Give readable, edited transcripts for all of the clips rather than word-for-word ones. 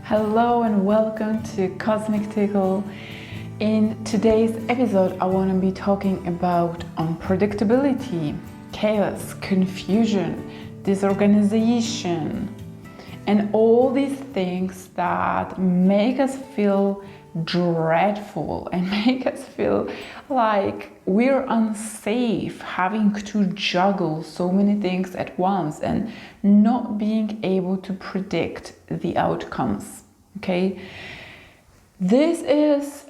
Hello and welcome to Cosmic Tickle. In today's episode, I want to be talking about unpredictability, chaos, confusion, disorganization, and all these things that make us feel dreadful and make us feel like we're unsafe, having to juggle so many things at once and not being able to predict the outcomes. Okay, this is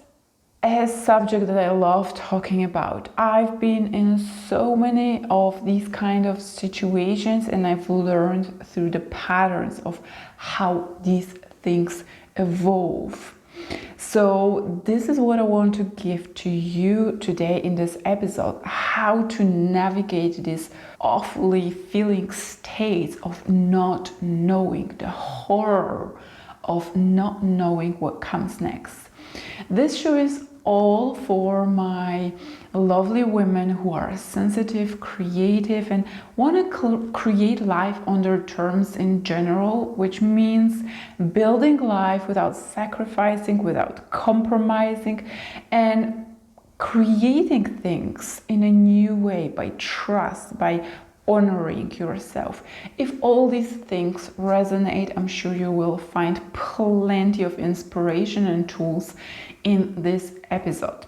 a subject that I love talking about. I've been in so many of these kind of situations, and I've learned through the patterns of how these things evolve. So this is what I want to give to you today in this episode: how to navigate this awfully feeling state of not knowing, the horror of not knowing what comes next. This show is all for my lovely women who are sensitive, creative, and want to create life on their terms in general, which means building life without sacrificing, without compromising, and creating things in a new way by trust, by honoring yourself. If all these things resonate, I'm sure you will find plenty of inspiration and tools in this episode.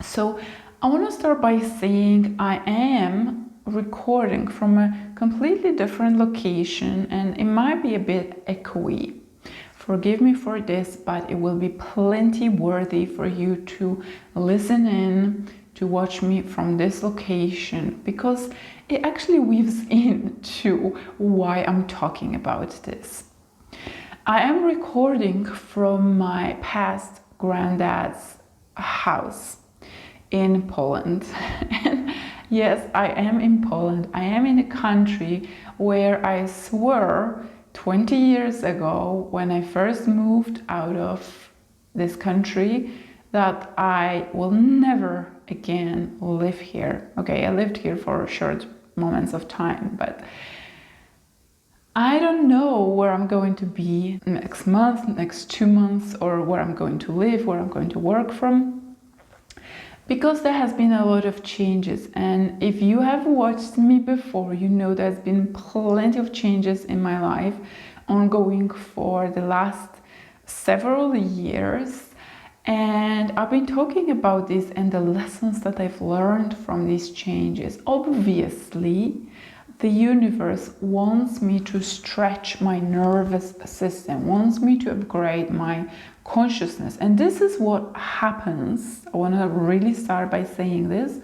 So I want to start by saying I am recording from a completely different location, and it might be a bit echoey. Forgive me for this, but it will be plenty worthy for you to listen in, to watch me from this location, because it actually weaves into why I'm talking about this. I am recording from my past granddad's house in Poland. And yes, I am in Poland. I am in a country where I swore 20 years ago, when I first moved out of this country, that I will never again live here. Okay, I lived here for short moments of time, but I don't know where I'm going to be next month, next 2 months, or where I'm going to live, where I'm going to work from, because there has been a lot of changes. And if you have watched me before, you know there's been plenty of changes in my life ongoing for the last several years. And I've been talking about this and the lessons that I've learned from these changes. Obviously, the universe wants me to stretch my nervous system, wants me to upgrade my consciousness. And this is what happens. I want to really start by saying this.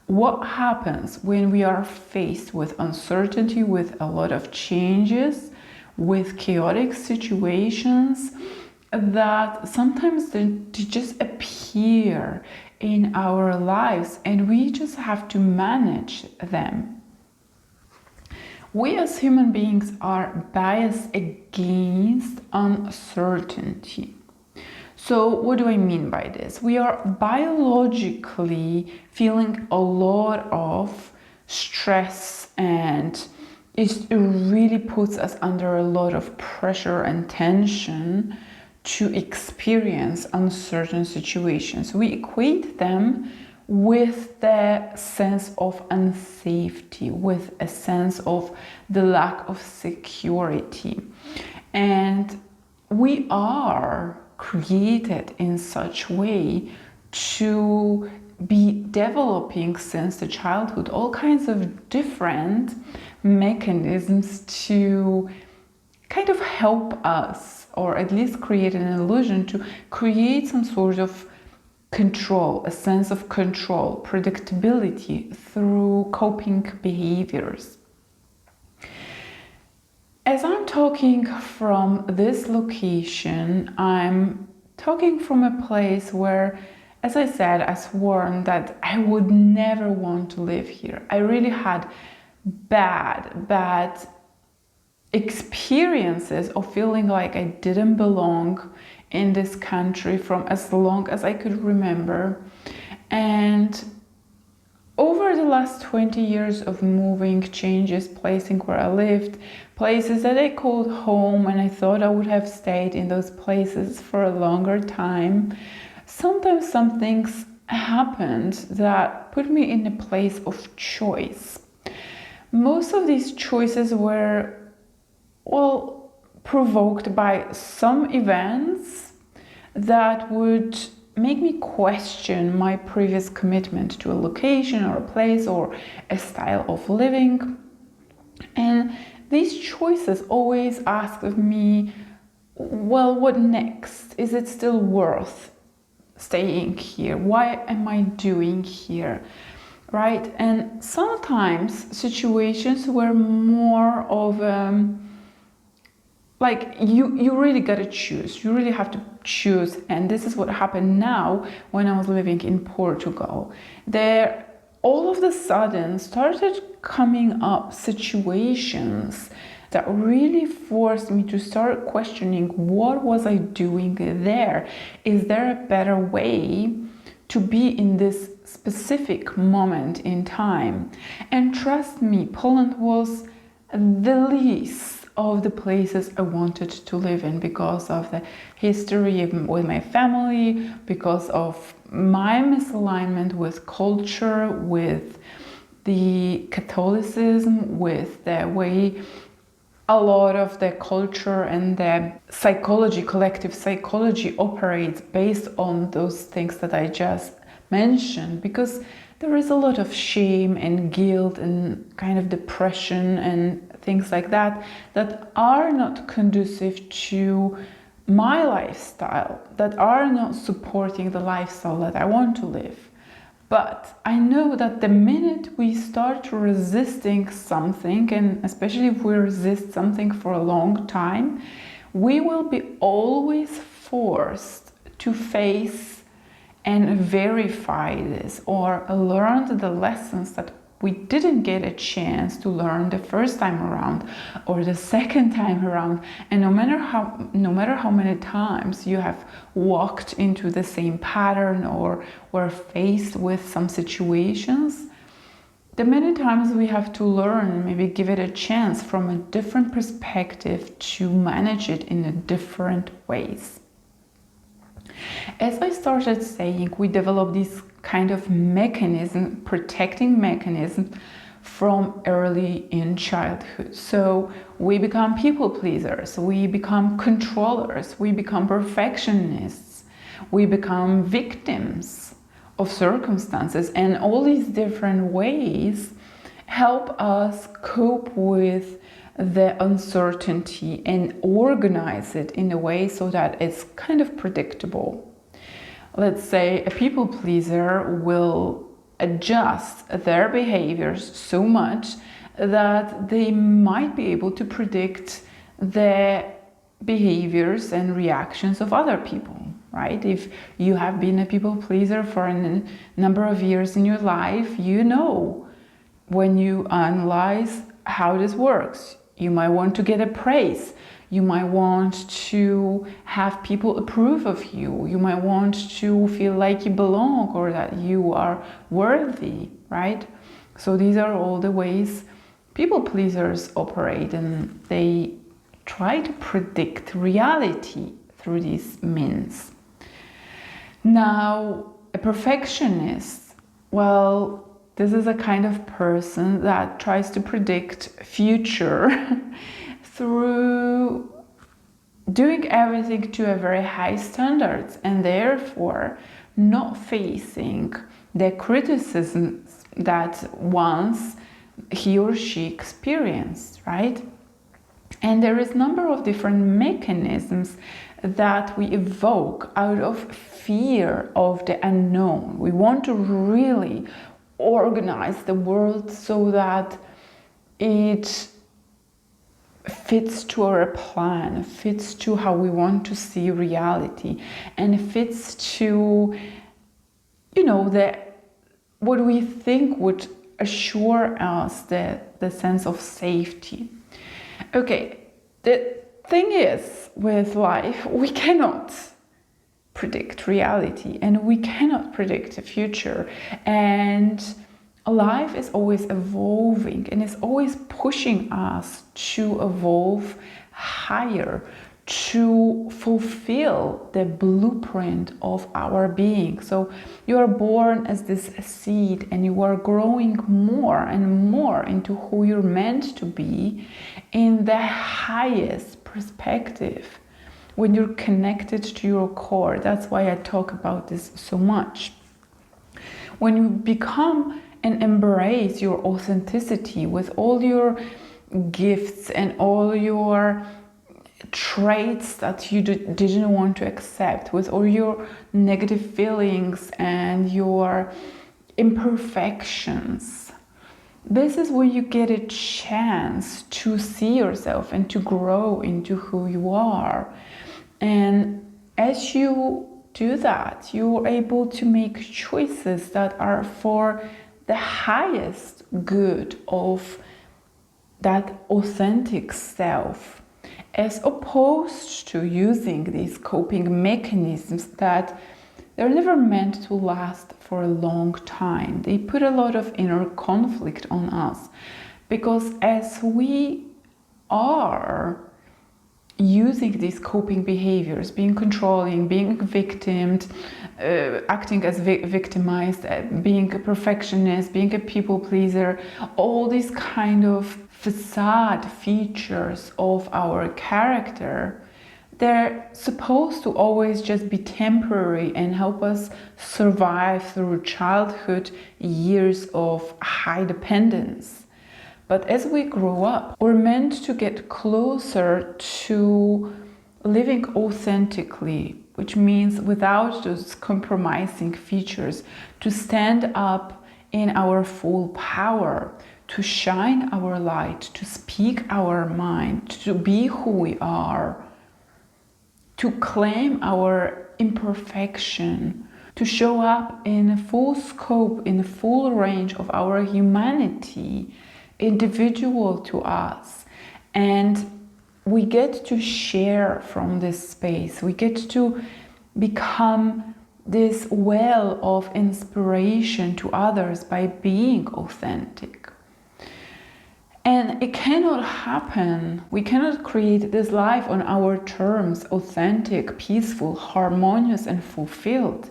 What happens when we are faced with uncertainty, with a lot of changes, with chaotic situations that sometimes they just appear in our lives, and we just have to manage them. We as human beings are biased against uncertainty. So what do I mean by this? We are biologically feeling a lot of stress, and it really puts us under a lot of pressure and tension to experience uncertain situations. We equate them with the sense of unsafety, with a sense of the lack of security. And we are created in such a way to be developing since the childhood all kinds of different mechanisms to kind of help us, or at least create an illusion to create some sort of control, a sense of control, predictability through coping behaviors. As I'm talking from this location, I'm talking from a place where, as I said, I swore that I would never want to live here. I really had bad experiences of feeling like I didn't belong in this country from as long as I could remember. And over the last 20 years of moving, changes, placing where I lived, places that I called home, and I thought I would have stayed in those places for a longer time. Sometimes some things happened that put me in a place of choice. Most of these choices were, well, provoked by some events that would make me question my previous commitment to a location or a place or a style of living. And these choices always ask of me, well, what next? Is it still worth staying here? Why am I doing here? Right? And sometimes situations were more of like you really gotta choose. You really have to choose. And this is what happened now when I was living in Portugal. There all of a sudden started coming up situations that really forced me to start questioning, what was I doing there? Is there a better way to be in this specific moment in time? And trust me, Poland was the least of the places I wanted to live in because of the history with my family, because of my misalignment with culture, with the Catholicism, with the way a lot of the culture and the psychology, collective psychology, operates based on those things that I just mentioned, because there is a lot of shame and guilt and kind of depression and things like that that are not conducive to my lifestyle, that are not supporting the lifestyle that I want to live. But I know that the minute we start resisting something, and especially if we resist something for a long time, we will be always forced to face and verify this, or learn the lessons that we didn't get a chance to learn the first time around or the second time around. And no matter how many times you have walked into the same pattern or were faced with some situations, the many times we have to learn, maybe give it a chance from a different perspective to manage it in a different ways. As I started saying, we develop this kind of mechanism, protecting mechanism, from early in childhood. So we become people pleasers, we become controllers, we become perfectionists, we become victims of circumstances, and all these different ways help us cope with the uncertainty and organize it in a way so that it's kind of predictable. Let's say a people pleaser will adjust their behaviors so much that they might be able to predict the behaviors and reactions of other people, right? If you have been a people pleaser for a number of years in your life, you know when you analyze how this works. You might want to get a praise. You might want to have people approve of you. You might want to feel like you belong or that you are worthy, right? So these are all the ways people pleasers operate, and they try to predict reality through these means. Now, a perfectionist, well, this is a kind of person that tries to predict future through doing everything to a very high standards, and therefore not facing the criticisms that once he or she experienced, right? And there is a number of different mechanisms that we evoke out of fear of the unknown. We want to really organize the world so that it fits to our plan, fits to how we want to see reality, and fits to, what we think would assure us the sense of safety. Okay, the thing is, with life, we cannot predict reality and we cannot predict the future. And Life is always evolving and is always pushing us to evolve higher, to fulfill the blueprint of our being. So you are born as this seed and you are growing more and more into who you're meant to be in the highest perspective when you're connected to your core. That's why I talk about this so much. When you become and embrace your authenticity with all your gifts and all your traits that you didn't want to accept, with all your negative feelings and your imperfections, this is where you get a chance to see yourself and to grow into who you are. And as you do that, you're able to make choices that are for the highest good of that authentic self, as opposed to using these coping mechanisms that they're never meant to last for a long time. They put a lot of inner conflict on us, because as we are using these coping behaviors, being controlling, being victimed, acting as victimized, being a perfectionist, being a people pleaser, all these kind of facade features of our character, they're supposed to always just be temporary and help us survive through childhood years of high dependence. But as we grow up, we're meant to get closer to living authentically, which means without those compromising features, to stand up in our full power, to shine our light, to speak our mind, to be who we are, to claim our imperfection, to show up in full scope, in the full range of our humanity, individual to us. And we get to share from this space. We get to become this well of inspiration to others by being authentic. And it cannot happen. We cannot create this life on our terms, authentic, peaceful, harmonious, and fulfilled,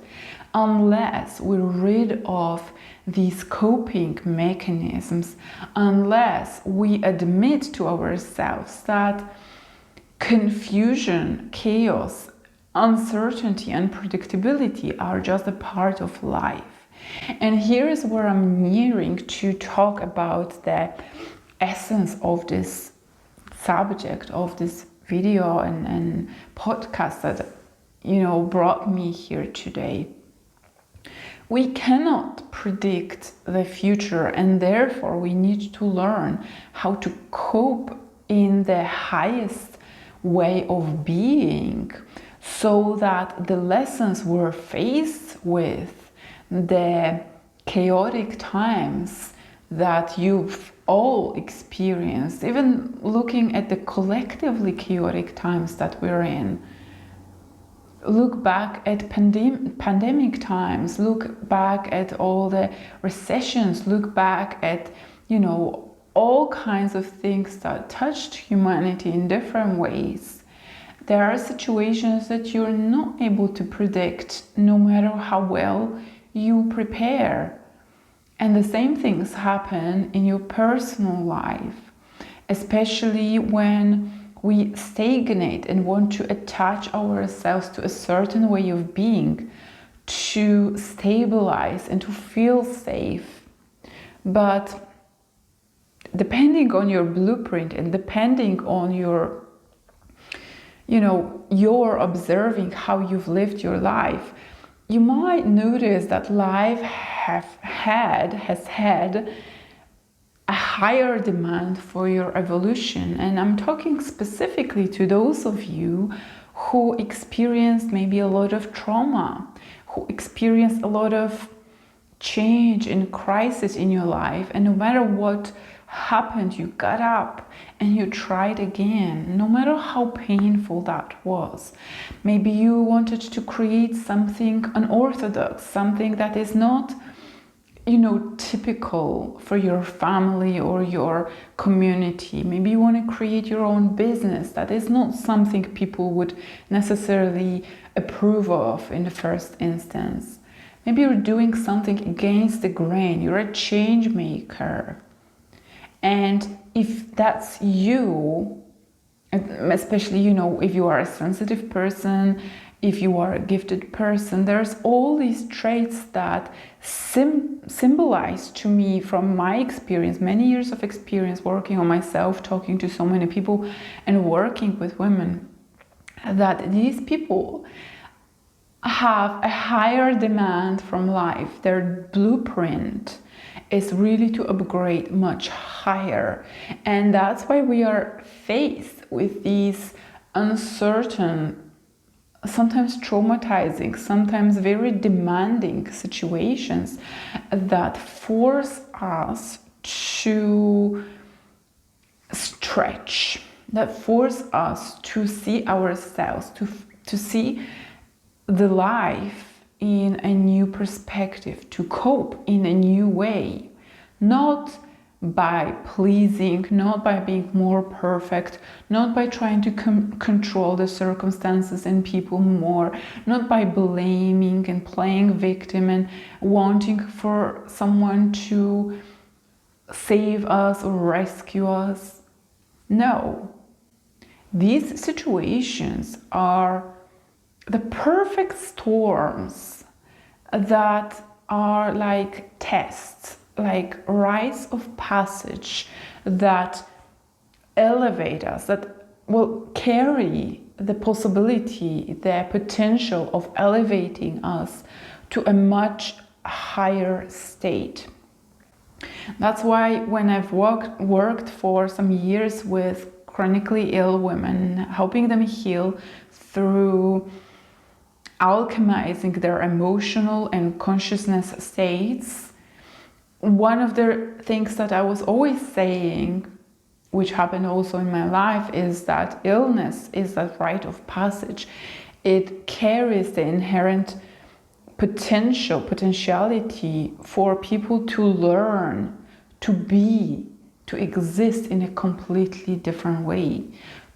unless we're rid of these coping mechanisms, unless we admit to ourselves that confusion, chaos, uncertainty, unpredictability are just a part of life. And here is where I'm nearing to talk about the essence of this subject, of this video and podcast that brought me here today. We cannot predict the future, and therefore we need to learn how to cope in the highest way of being, so that the lessons we're faced with, the chaotic times that you've all experienced, even looking at the collectively chaotic times that we're in, look back at pandemic times, look back at all the recessions, look back at, all kinds of things that touched humanity in different ways. There are situations that you're not able to predict, no matter how well you prepare. And the same things happen in your personal life, especially when we stagnate and want to attach ourselves to a certain way of being, to stabilize and to feel safe. But depending on your blueprint and depending on your, you're observing how you've lived your life, you might notice that life has had a higher demand for your evolution. And I'm talking specifically to those of you who experienced maybe a lot of trauma, who experienced a lot of change and crisis in your life, and no matter what happened, you got up and you tried again, no matter how painful that was. Maybe you wanted to create something unorthodox, something that is not typical for your family or your community. Maybe you want to create your own business. That is not something people would necessarily approve of in the first instance. Maybe you're doing something against the grain. You're a change maker. And if that's you, especially, if you are a sensitive person, if you are a gifted person, there's all these traits that symbolize to me, from my experience, many years of experience working on myself, talking to so many people and working with women, that these people have a higher demand from life. Their blueprint is really to upgrade much higher. And that's why we are faced with these uncertain, sometimes traumatizing, sometimes very demanding situations that force us to stretch, that force us to see ourselves, to see the life in a new perspective, to cope in a new way, not by pleasing, not by being more perfect, not by trying to control the circumstances and people more, not by blaming and playing victim and wanting for someone to save us or rescue us. No. These situations are the perfect storms that are like tests, like rites of passage that elevate us, that will carry the possibility, the potential of elevating us to a much higher state. That's why when I've worked for some years with chronically ill women, helping them heal through alchemizing their emotional and consciousness states, one of the things that I was always saying, which happened also in my life, is that illness is that rite of passage. It carries the inherent potentiality for people to learn, to be, to exist in a completely different way,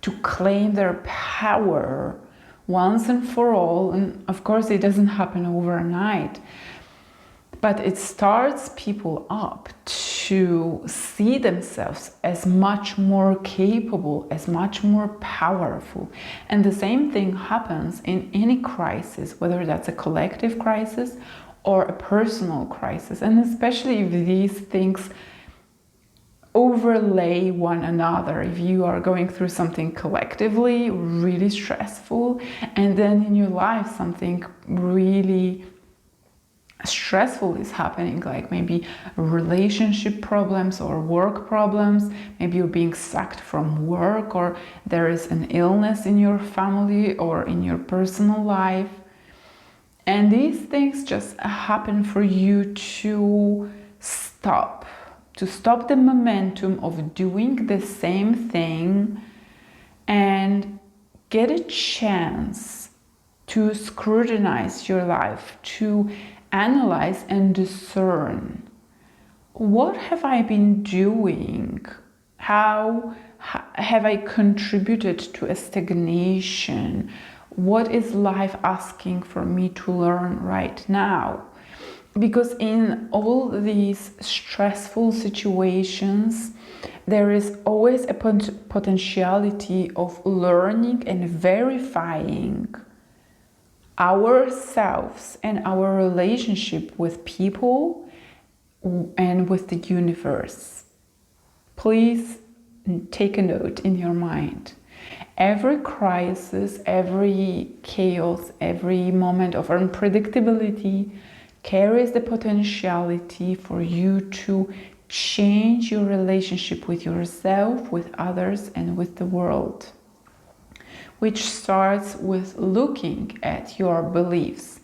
to claim their power once and for all. And of course it doesn't happen overnight, but it starts people up to see themselves as much more capable, as much more powerful. And the same thing happens in any crisis, whether that's a collective crisis or a personal crisis. And especially if these things overlay one another. If you are going through something collectively really stressful, and then in your life something really stressful is happening, like maybe relationship problems or work problems, maybe you're being sacked from work, or there is an illness in your family or in your personal life, and these things just happen for you to stop the momentum of doing the same thing and get a chance to scrutinize your life, to analyze and discern. What have I been doing? How have I contributed to a stagnation? What is life asking for me to learn right now? Because in all these stressful situations, there is always a potentiality of learning and verifying ourselves and our relationship with people and with the universe. Please take a note in your mind. Every crisis, every chaos, every moment of unpredictability carries the potentiality for you to change your relationship with yourself, with others, and with the world, which starts with looking at your beliefs.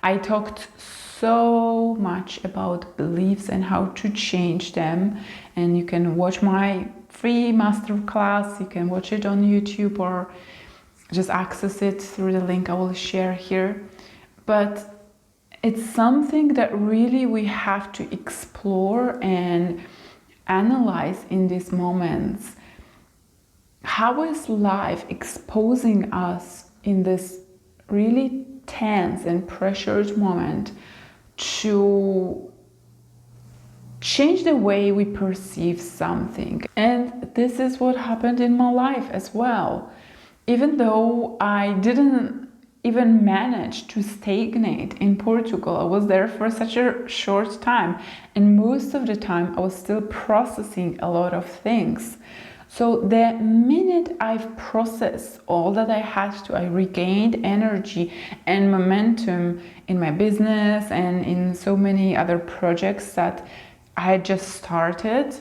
I talked so much about beliefs and how to change them, and you can watch my free masterclass. You can watch it on YouTube or just access it through the link I will share here. But it's something that really we have to explore and analyze in these moments. How is life exposing us in this really tense and pressured moment to change the way we perceive something? And this is what happened in my life as well. Even though I didn't even manage to stagnate in Portugal, I was there for such a short time, and most of the time I was still processing a lot of things. So the minute I've processed all that I had to, I regained energy and momentum in my business and in so many other projects that I had just started.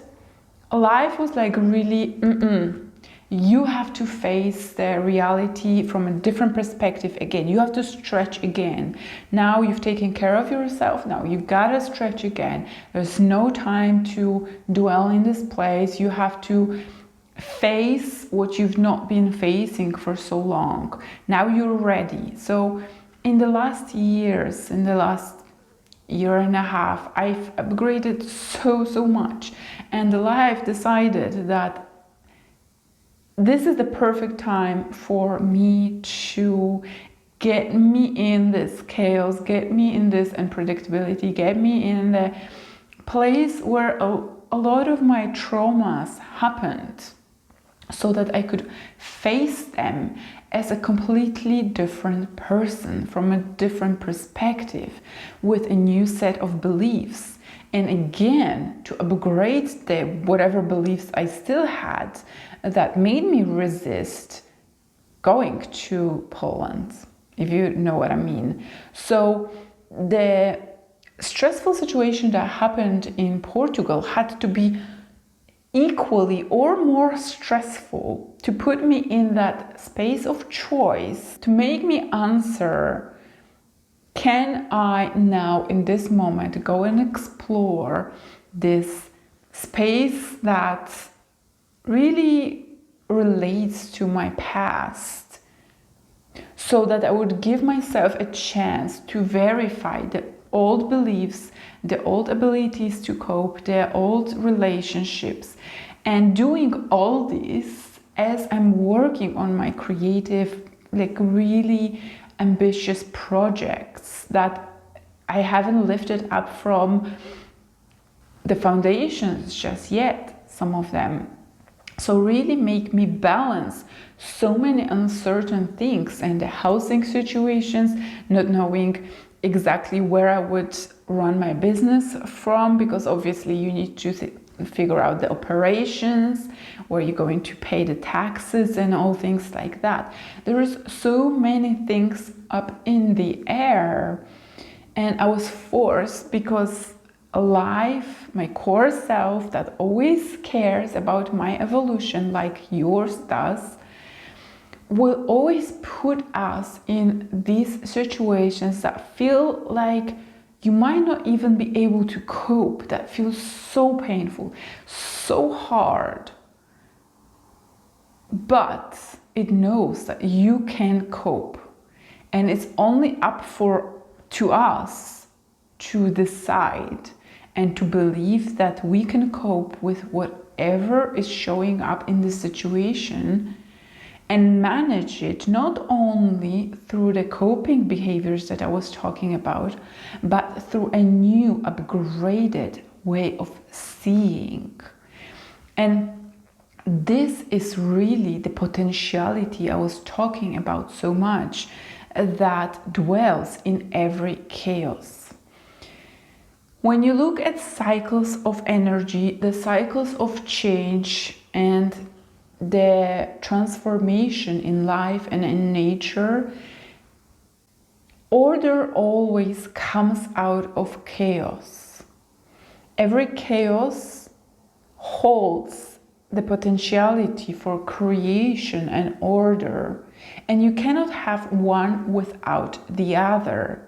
Life was like really, you have to face the reality from a different perspective again. You have to stretch again. Now you've taken care of yourself. Now you've got to stretch again. There's no time to dwell in this place. You have to face what you've not been facing for so long. Now you're ready. So in the last years, in the last year and a half, I've upgraded so much, and I've decided that this is the perfect time for me to get me in this chaos, get me in this unpredictability, get me in the place where a lot of my traumas happened, so that I could face them as a completely different person, from a different perspective, with a new set of beliefs. And again, to upgrade the whatever beliefs I still had that made me resist going to Poland, if you know what I mean. So the stressful situation that happened in Portugal had to be equally or more stressful to put me in that space of choice, to make me answer, can I now in this moment go and explore this space that really relates to my past, so that I would give myself a chance to verify the old beliefs, the old abilities to cope, the old relationships, and doing all this as I'm working on my creative, like really ambitious projects that I haven't lifted up from the foundations just yet, some of them. So really make me balance so many uncertain things, and the housing situations, not knowing exactly where I would run my business from, because obviously you need to figure out the operations, where you're going to pay the taxes and all things like that. There is so many things up in the air, and I was forced, because life, my core self that always cares about my evolution like yours does, will always put us in these situations that feel like you might not even be able to cope, that feels so painful, so hard. But it knows that you can cope, and it's only up to us to decide and to believe that we can cope with whatever is showing up in the situation, and manage it not only through the coping behaviors that I was talking about, but through a new, upgraded way of seeing. And this is really the potentiality I was talking about so much, that dwells in every chaos. When you look at cycles of energy, the cycles of change and the transformation in life and in nature, order always comes out of chaos. Every chaos holds the potentiality for creation and order, and you cannot have one without the other.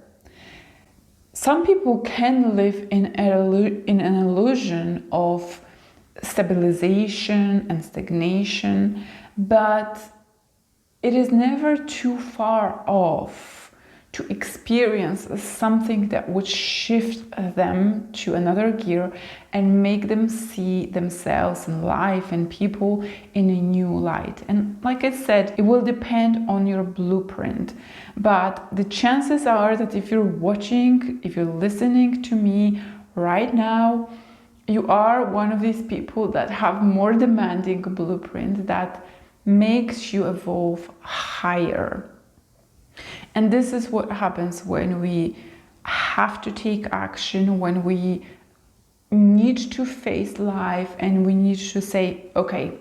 Some people can live in an illusion of stabilization and stagnation, but it is never too far off to experience something that would shift them to another gear and make them see themselves and life and people in a new light. And like I said, it will depend on your blueprint, but the chances are that if you're watching, if you're listening to me right now, you are one of these people that have more demanding blueprint that makes you evolve higher. And this is what happens when we have to take action, when we need to face life and we need to say, okay,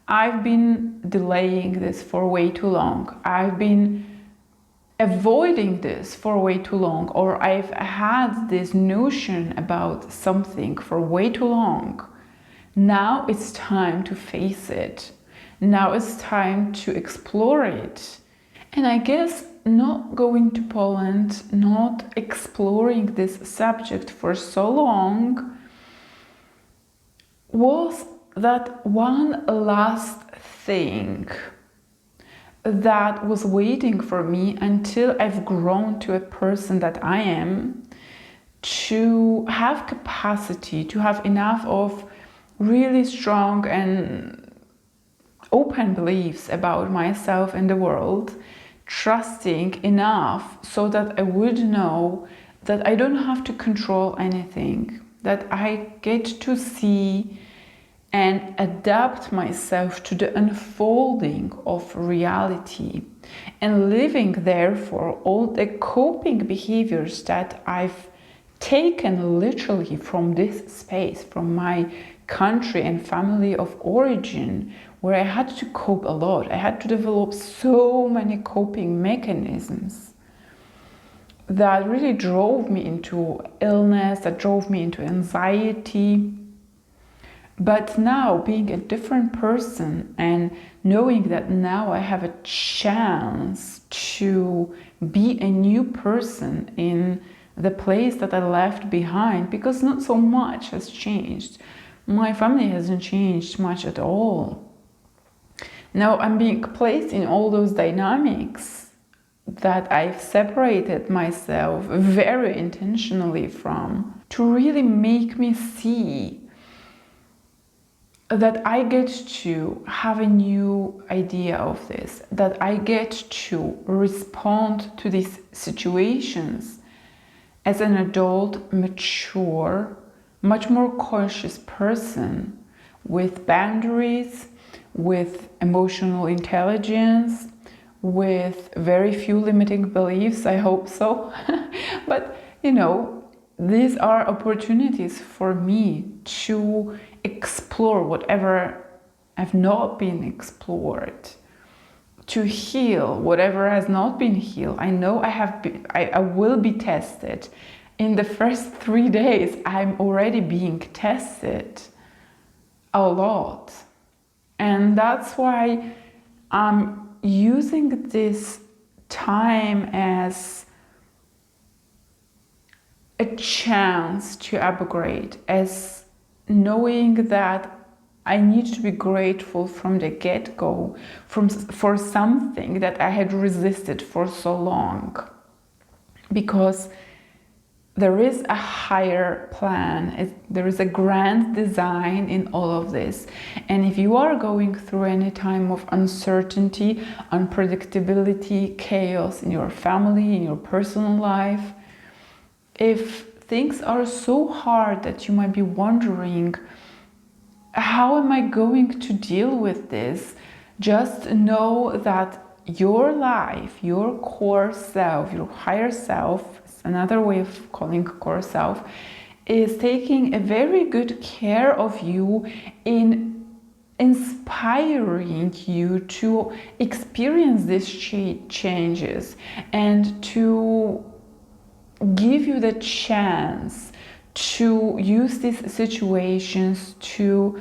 I've been delaying this for way too long. I've been avoiding this for way too long, or I've had this notion about something for way too long. Now it's time to face it. Now it's time to explore it. And I guess not going to Poland, not exploring this subject for so long, was that one last thing that was waiting for me until I've grown to a person that I am, to have capacity, to have enough of really strong and open beliefs about myself and the world, trusting enough so that I would know that I don't have to control anything, that I get to see and adapt myself to the unfolding of reality, and living therefore all the coping behaviors that I've taken literally from this space, from my country and family of origin, where I had to cope a lot. I had to develop so many coping mechanisms that really drove me into illness, that drove me into anxiety. But now, being a different person and knowing that now I have a chance to be a new person in the place that I left behind, because not so much has changed. My family hasn't changed much at all. Now I'm being placed in all those dynamics that I've separated myself very intentionally from, to really make me see that I get to have a new idea of this, that I get to respond to these situations as an adult, mature, much more conscious person with boundaries, with emotional intelligence, with very few limiting beliefs, I hope so. But, you know, these are opportunities for me to explore whatever have not been explored, to heal whatever has not been healed. I know I will be tested. In the first 3 days, I'm already being tested a lot. And that's why I'm using this time as a chance to upgrade, as knowing that I need to be grateful from the get-go for something that I had resisted for so long. Because there is a higher plan, there is a grand design in all of this. And if you are going through any time of uncertainty, unpredictability, chaos in your family, in your personal life, if things are so hard that you might be wondering, how am I going to deal with this? Just know that your life, your core self, your higher self, another way of calling core self, is taking a very good care of you in inspiring you to experience these changes and to give you the chance to use these situations to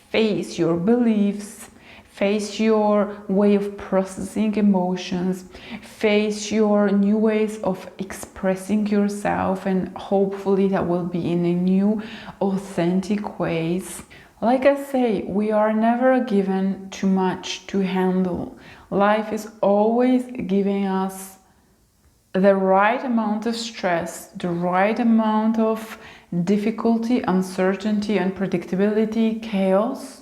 face your beliefs, face your way of processing emotions, face your new ways of expressing yourself, and hopefully that will be in a new, authentic ways. Like I say, we are never given too much to handle. Life is always giving us the right amount of stress, the right amount of difficulty, uncertainty, unpredictability, chaos,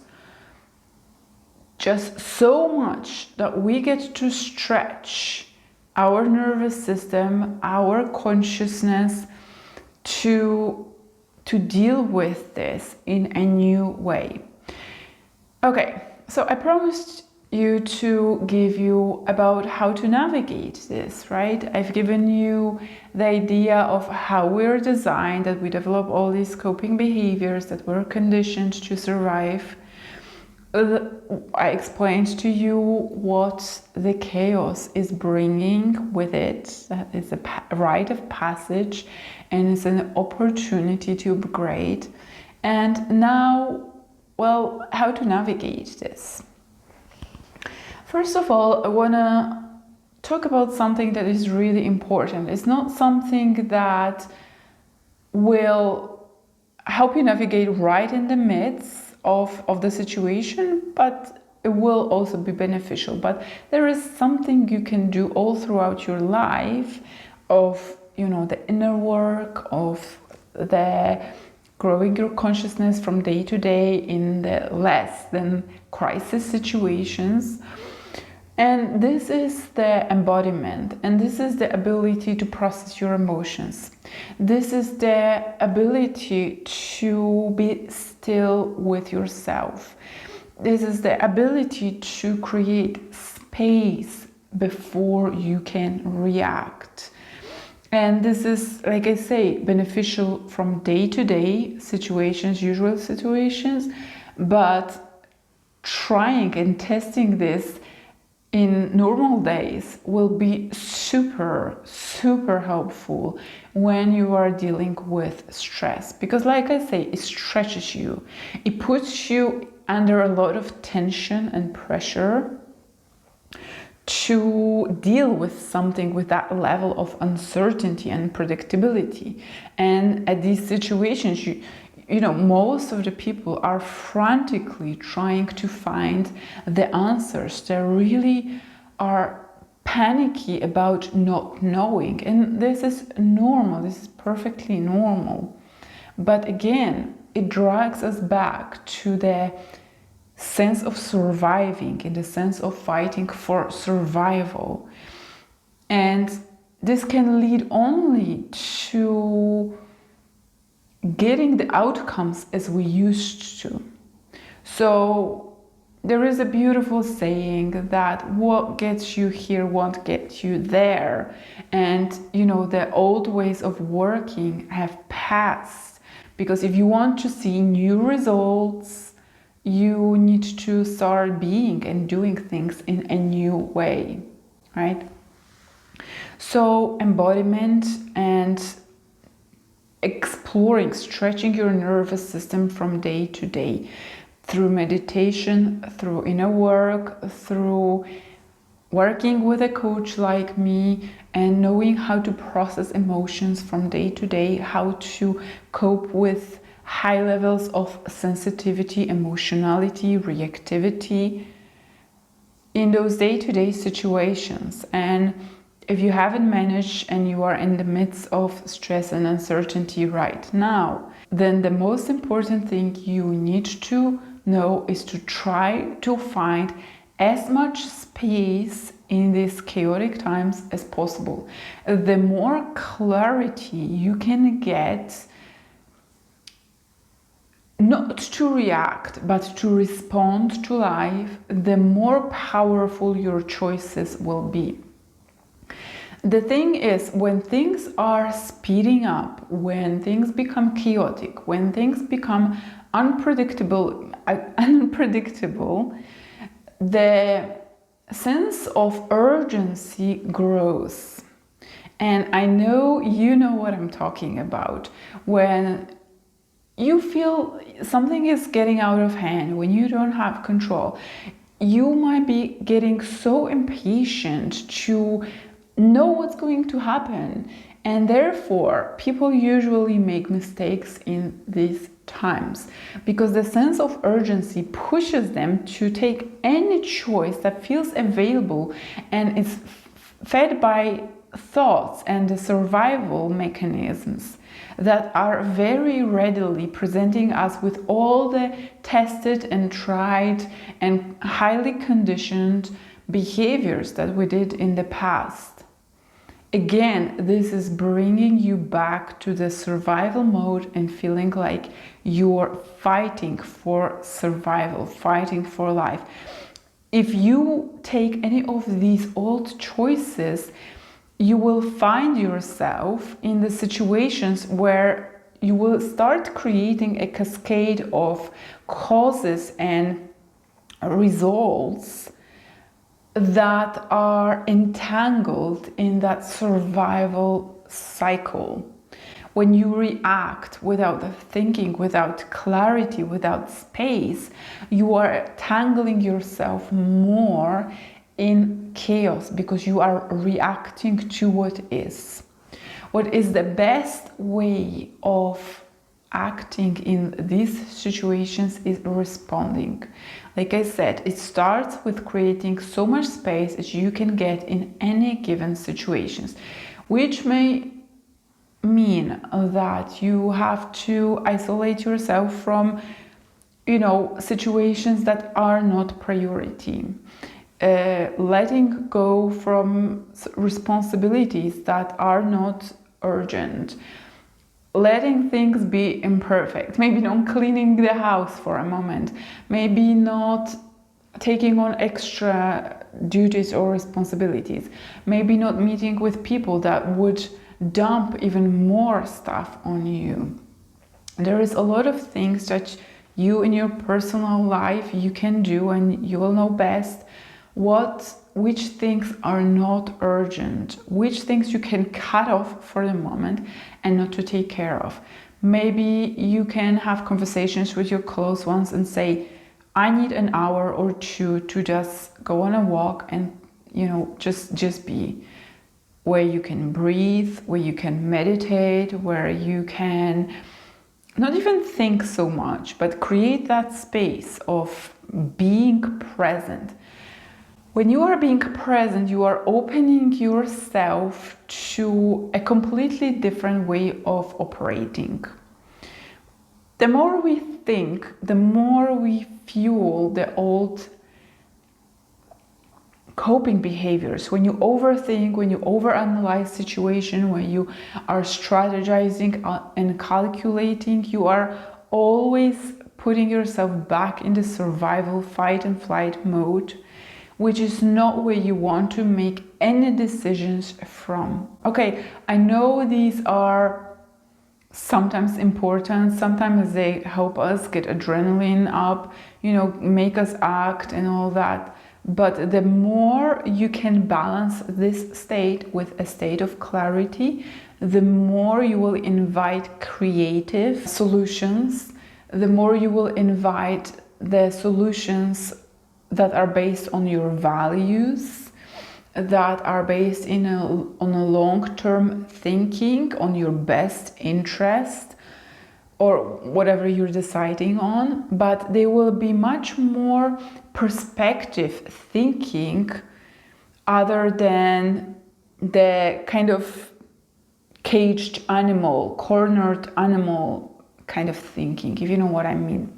just so much that we get to stretch our nervous system, our consciousness to deal with this in a new way. Okay, so I promised you to give you about how to navigate this, right? I've given you the idea of how we're designed, that we develop all these coping behaviors, that we're conditioned to survive. I explained to you what the chaos is bringing with it, that it's a rite of passage and it's an opportunity to upgrade. And now, well, how to navigate this? First of all, I want to talk about something that is really important. It's not something that will help you navigate right in the midst of the situation, but it will also be beneficial. But there is something you can do all throughout your life of, the inner work, of the growing your consciousness from day to day in the less than crisis situations. And this is the embodiment, and this is the ability to process your emotions. This is the ability to be still with yourself. This is the ability to create space before you can react. And this is, like I say, beneficial from day-to-day situations, usual situations, but trying and testing this in normal days will be super, super helpful when you are dealing with stress. Because like I say, it stretches you. It puts you under a lot of tension and pressure to deal with something with that level of uncertainty and predictability. And at these situations, most of the people are frantically trying to find the answers. They really are panicky about not knowing. And this is normal. This is perfectly normal. But again, it drags us back to the sense of surviving, in the sense of fighting for survival. And this can lead only to getting the outcomes as we used to. So there is a beautiful saying that what gets you here won't get you there. And the old ways of working have passed, because if you want to see new results, you need to start being and doing things in a new way, right? So embodiment and exploring, stretching your nervous system from day to day through meditation, through inner work, through working with a coach like me, and knowing how to process emotions from day to day, how to cope with high levels of sensitivity, emotionality, reactivity in those day-to-day situations. And if you haven't managed and you are in the midst of stress and uncertainty right now, then the most important thing you need to know is to try to find as much space in these chaotic times as possible. The more clarity you can get, not to react, but to respond to life, the more powerful your choices will be. The thing is, when things are speeding up, when things become chaotic, when things become unpredictable, the sense of urgency grows. And I know you know what I'm talking about. When you feel something is getting out of hand, when you don't have control, you might be getting so impatient to know what's going to happen. And therefore, people usually make mistakes in these times, because the sense of urgency pushes them to take any choice that feels available and is fed by thoughts and the survival mechanisms that are very readily presenting us with all the tested and tried and highly conditioned behaviors that we did in the past. Again, this is bringing you back to the survival mode and feeling like you're fighting for survival, fighting for life. If you take any of these old choices, you will find yourself in the situations where you will start creating a cascade of causes and results that are entangled in that survival cycle. When you react without thinking, without clarity, without space, you are tangling yourself more in chaos because you are reacting to what is. What is the best way of acting in these situations is responding. Like I said, it starts with creating so much space as you can get in any given situations, which may mean that you have to isolate yourself from, situations that are not priority. Letting go from responsibilities that are not urgent. Letting things be imperfect. Maybe not cleaning the house for a moment. Maybe not taking on extra duties or responsibilities. Maybe not meeting with people that would dump even more stuff on you. There is a lot of things that you in your personal life you can do, and you will know best which things are not urgent, which things you can cut off for the moment and not to take care of. Maybe you can have conversations with your close ones and say, I need an hour or two to just go on a walk and just be, where you can breathe, where you can meditate, where you can not even think so much, but create that space of being present. When you are being present, you are opening yourself to a completely different way of operating. The more we think, the more we fuel the old coping behaviors. When you overthink, when you overanalyze situation, when you are strategizing and calculating, you are always putting yourself back in the survival, fight and flight mode, which is not where you want to make any decisions from. Okay, I know these are sometimes important, sometimes they help us get adrenaline up, make us act and all that. But the more you can balance this state with a state of clarity, the more you will invite creative solutions, the more you will invite the solutions that are based on your values, that are based on a long-term thinking, on your best interest, or whatever you're deciding on, but they will be much more perspective thinking other than the kind of caged animal, cornered animal kind of thinking, if you know what I mean.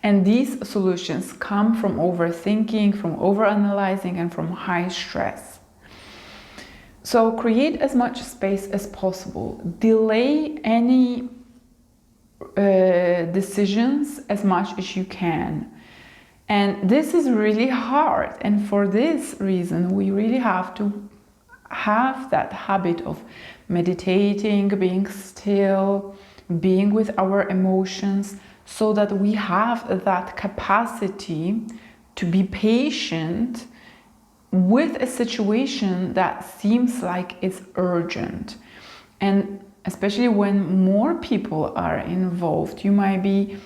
And these solutions come from overthinking, from overanalyzing, and from high stress. So create as much space as possible. Delay any decisions as much as you can. And this is really hard. And for this reason, we really have to have that habit of meditating, being still, being with our emotions, so that we have that capacity to be patient with a situation that seems like it's urgent. And especially when more people are involved, you might be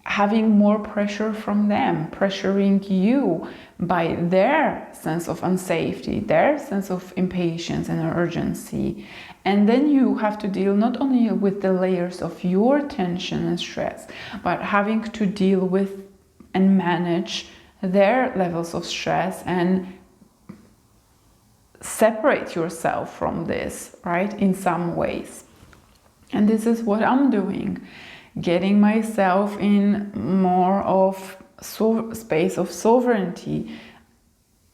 having more pressure from them, pressuring you by their sense of unsafety, their sense of impatience and urgency. And then you have to deal not only with the layers of your tension and stress, but having to deal with and manage their levels of stress and separate yourself from this, right? In some ways. And this is what I'm doing, getting myself in more of space of sovereignty,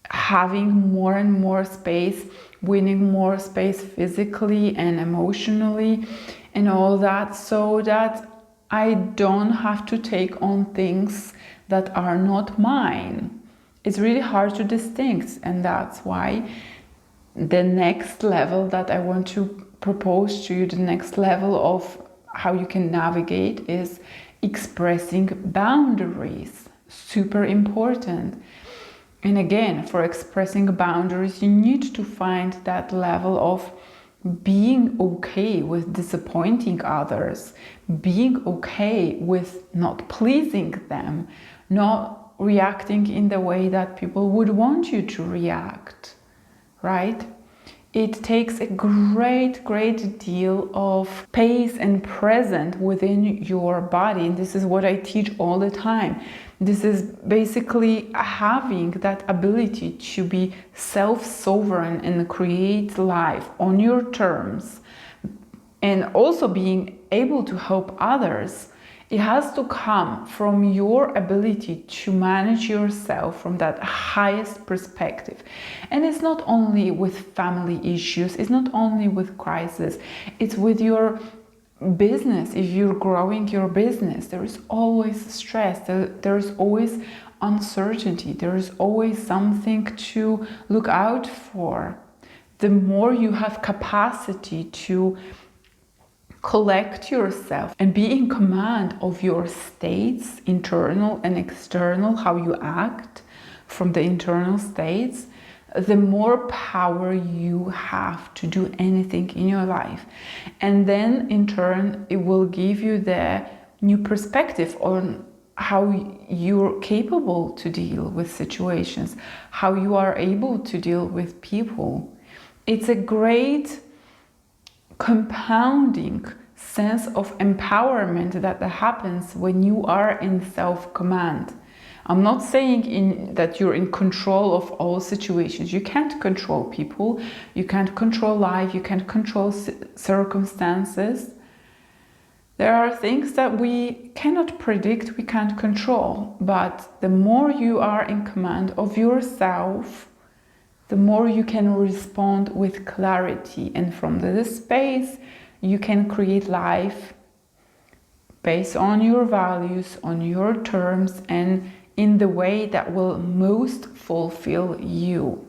having more and more space, winning more space physically and emotionally and all that, so that I don't have to take on things that are not mine. It's really hard to distinguish, and that's why the next level that I want to propose to you, the next level of how you can navigate, is expressing boundaries. Super important. And again, for expressing boundaries, you need to find that level of being okay with disappointing others, being okay with not pleasing them, not reacting in the way that people would want you to react, right? It takes a great deal of space and presence within your body. And this is what I teach all the time. This is basically having that ability to be self-sovereign and create life on your terms, and also being able to help others. It has to come from your ability to manage yourself from that highest perspective. And it's not only with family issues, it's not only with crisis, it's with your business. If you're growing your business, there is always stress, there is always uncertainty, there is always something to look out for. The more you have capacity to collect yourself and be in command of your states, internal and external, how you act from the internal states, the more power you have to do anything in your life. And then in turn, it will give you the new perspective on how you're capable to deal with situations, how you are able to deal with people. It's a great compounding sense of empowerment that happens when you are in self-command. I'm not saying that you're in control of all situations. You can't control people, you can't control life, you can't control circumstances. There are things that we cannot predict, we can't control, but the more you are in command of yourself, the more you can respond with clarity, and from this space you can create life based on your values, on your terms, and in the way that will most fulfill you.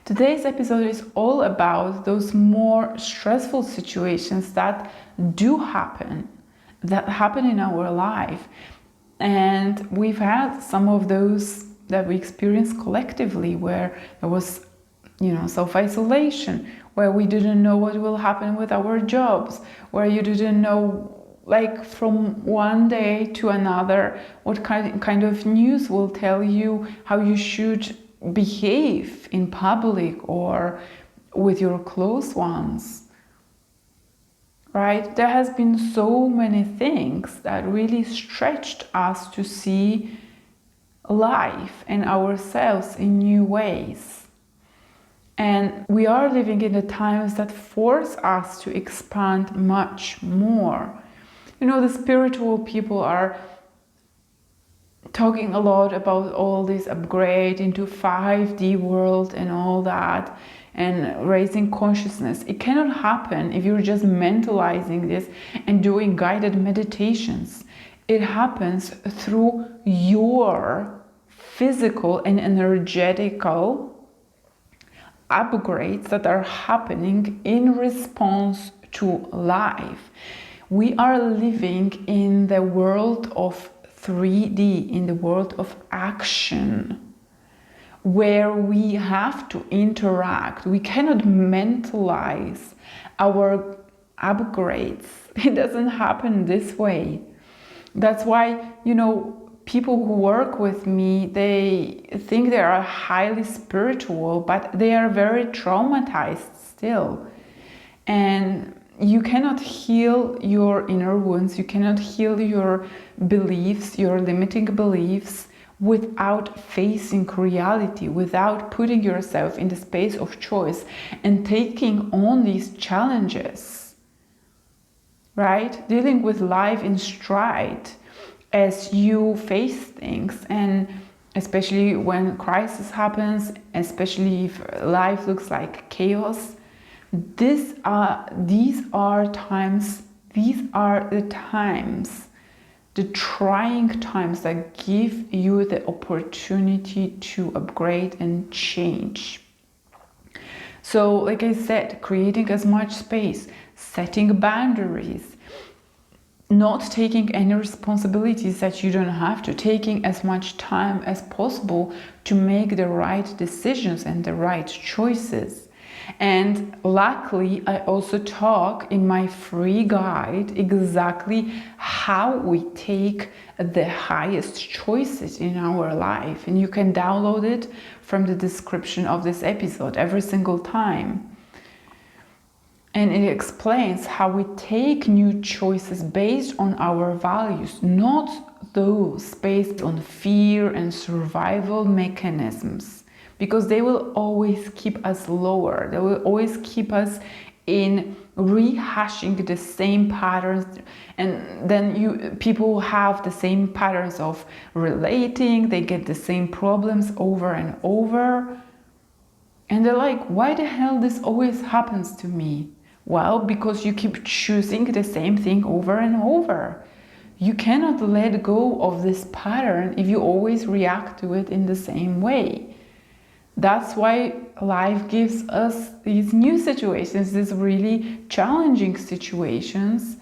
Today's episode is all about those more stressful situations that do happen, that happen in our life. And we've had some of those that we experienced collectively, where there was, self-isolation, where we didn't know what will happen with our jobs, where you didn't know, like, from one day to another, what kind of news will tell you how you should behave in public or with your close ones, right? There has been so many things that really stretched us to see life and ourselves in new ways. And we are living in the times that force us to expand much more. The spiritual people are talking a lot about all this upgrade into 5D world and all that, and raising consciousness. It cannot happen if you're just mentalizing this and doing guided meditations. It happens through your physical and energetical upgrades that are happening in response to life. We are living in the world of 3D, in the world of action, where we have to interact. We cannot mentalize our upgrades. It doesn't happen this way. That's why, people who work with me, they think they are highly spiritual, but they are very traumatized still. And you cannot heal your inner wounds, you cannot heal your beliefs, your limiting beliefs, without facing reality, without putting yourself in the space of choice and taking on these challenges, right? Dealing with life in stride as you face things, and especially when crisis happens, especially if life looks like chaos. These are the times, the trying times that give you the opportunity to upgrade and change. So, like I said, creating as much space, setting boundaries, not taking any responsibilities that you don't have to, taking as much time as possible to make the right decisions and the right choices. And luckily, I also talk in my free guide exactly how we take the highest choices in our life. And you can download it from the description of this episode every single time. And it explains how we take new choices based on our values, not those based on fear and survival mechanisms, because they will always keep us lower. They will always keep us in rehashing the same patterns, and then people have the same patterns of relating, they get the same problems over and over. And they're like, why the hell this always happens to me? Well, because you keep choosing the same thing over and over. You cannot let go of this pattern if you always react to it in the same way. That's why life gives us these new situations, these really challenging situations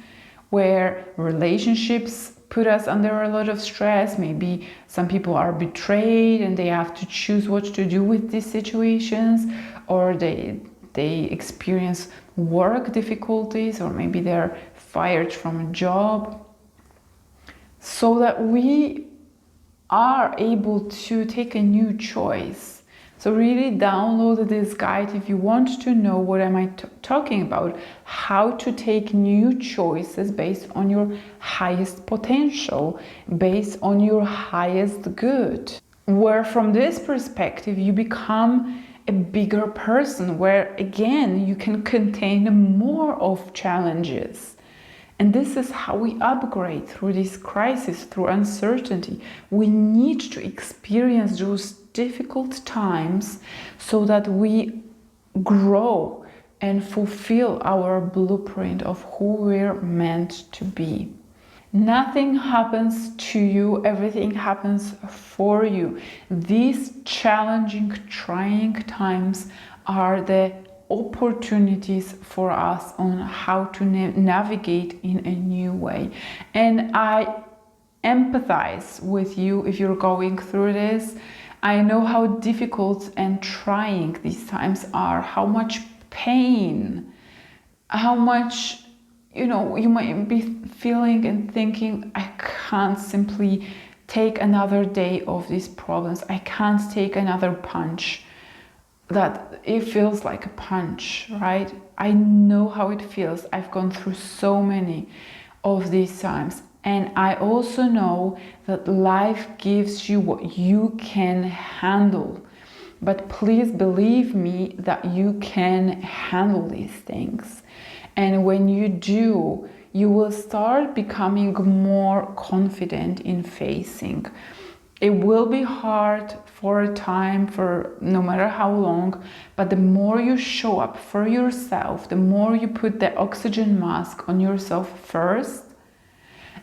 where relationships put us under a lot of stress. Maybe some people are betrayed and they have to choose what to do with these situations, or they experience work difficulties, or maybe they're fired from a job. So that we are able to take a new choice. So really download this guide if you want to know what am I talking about, how to take new choices based on your highest potential, based on your highest good. Where from this perspective you become a bigger person, where again you can contain more of challenges. And this is how we upgrade through this crisis, through uncertainty. We need to experience those difficult times so that we grow and fulfill our blueprint of who we're meant to be. Nothing happens to you, everything happens for you. These challenging, trying times are the opportunities for us on how to navigate in a new way. And I empathize with you if you're going through this. I know how difficult and trying these times are, how much pain, how much, you might be feeling and thinking, I can't simply take another day of these problems. I can't take another punch. That it feels like a punch, right? I know how it feels. I've gone through so many of these times. And I also know that life gives you what you can handle. But please believe me that you can handle these things. And when you do, you will start becoming more confident in facing. It will be hard for a time, for no matter how long, but the more you show up for yourself, the more you put the oxygen mask on yourself first,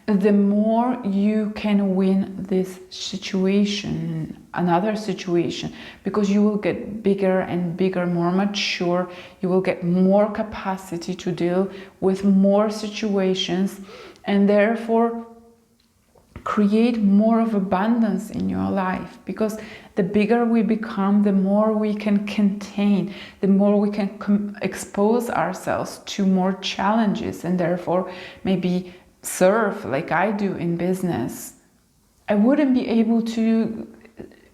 the more you can win this situation, another situation, because you will get bigger and bigger, more mature. You will get more capacity to deal with more situations, and therefore create more of abundance in your life. Because the bigger we become, the more we can contain, the more we can expose ourselves to more challenges, and therefore maybe serve like I do in business. I wouldn't be able to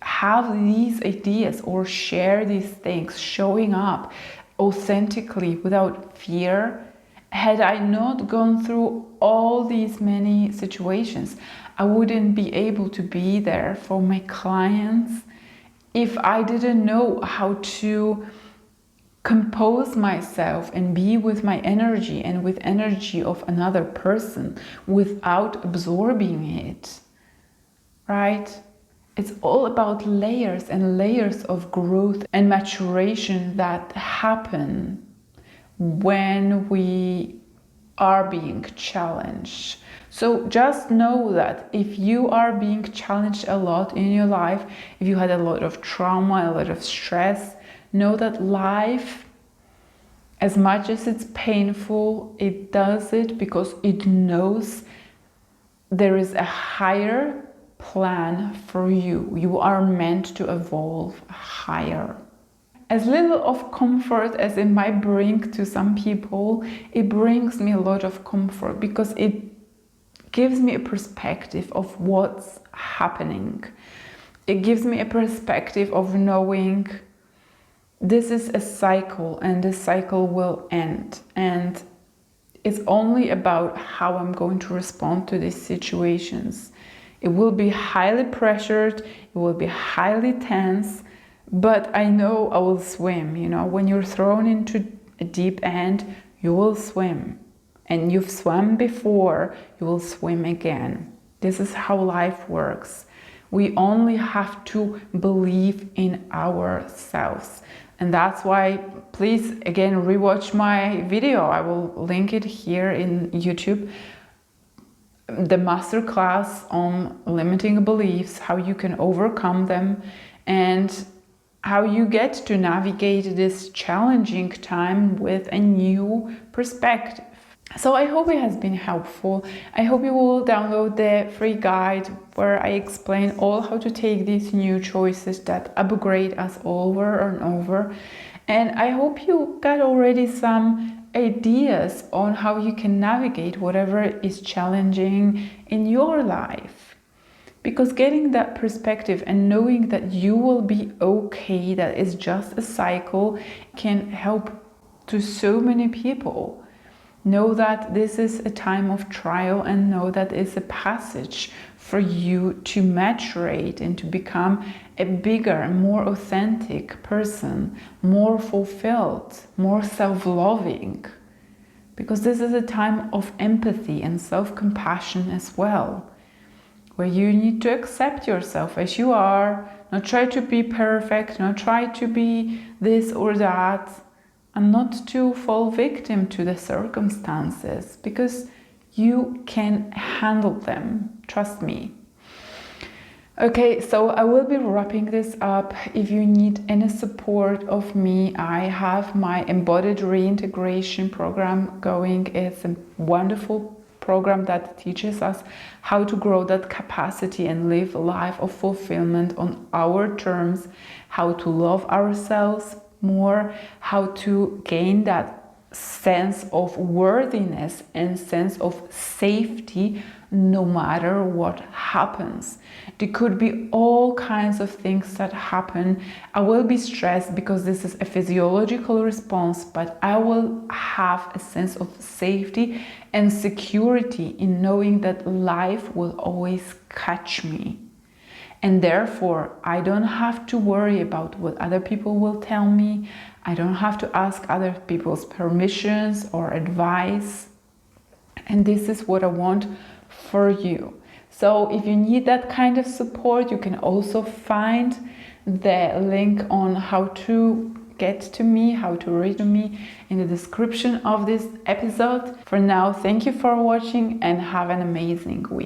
have these ideas or share these things, showing up authentically without fear, had I not gone through all these many situations. I wouldn't be able to be there for my clients if I didn't know how to compose myself and be with my energy and with energy of another person without absorbing it, right? It's all about layers and layers of growth and maturation that happen when we are being challenged. So just know that if you are being challenged a lot in your life, if you had a lot of trauma, a lot of stress, know that life, as much as it's painful, it does it because it knows there is a higher plan for you. You are meant to evolve higher. As little of comfort as it might bring to some people, it brings me a lot of comfort because it gives me a perspective of what's happening. It gives me a perspective of knowing this is a cycle and this cycle will end, and it's only about how I'm going to respond to these situations. It will be highly pressured, it will be highly tense, but I know I will swim. You know, when you're thrown into a deep end, you will swim. And you've swum before, you will swim again. This is how life works. We only have to believe in ourselves. And that's why, please, again, rewatch my video. I will link it here in YouTube. The masterclass on limiting beliefs, how you can overcome them, and how you get to navigate this challenging time with a new perspective. So I hope it has been helpful. I hope you will download the free guide where I explain all how to take these new choices that upgrade us over and over. And I hope you got already some ideas on how you can navigate whatever is challenging in your life. Because getting that perspective and knowing that you will be okay, that it's just a cycle, can help to so many people. Know that this is a time of trial, and know that it's a passage for you to maturate and to become a bigger, more authentic person, more fulfilled, more self-loving. Because this is a time of empathy and self-compassion as well, where you need to accept yourself as you are, not try to be perfect, not try to be this or that, and not to fall victim to the circumstances, because you can handle them, trust me. Okay, so I will be wrapping this up. If you need any support of me, I have my embodied reintegration program going. It's a wonderful program that teaches us how to grow that capacity and live a life of fulfillment on our terms, how to love ourselves more, how to gain that sense of worthiness and sense of safety no matter what happens. There could be all kinds of things that happen. I will be stressed because this is a physiological response, but I will have a sense of safety and security in knowing that life will always catch me. And therefore, I don't have to worry about what other people will tell me. I don't have to ask other people's permissions or advice. And this is what I want for you. So if you need that kind of support, you can also find the link on how to get to me, how to reach me in the description of this episode. For now, thank you for watching and have an amazing week.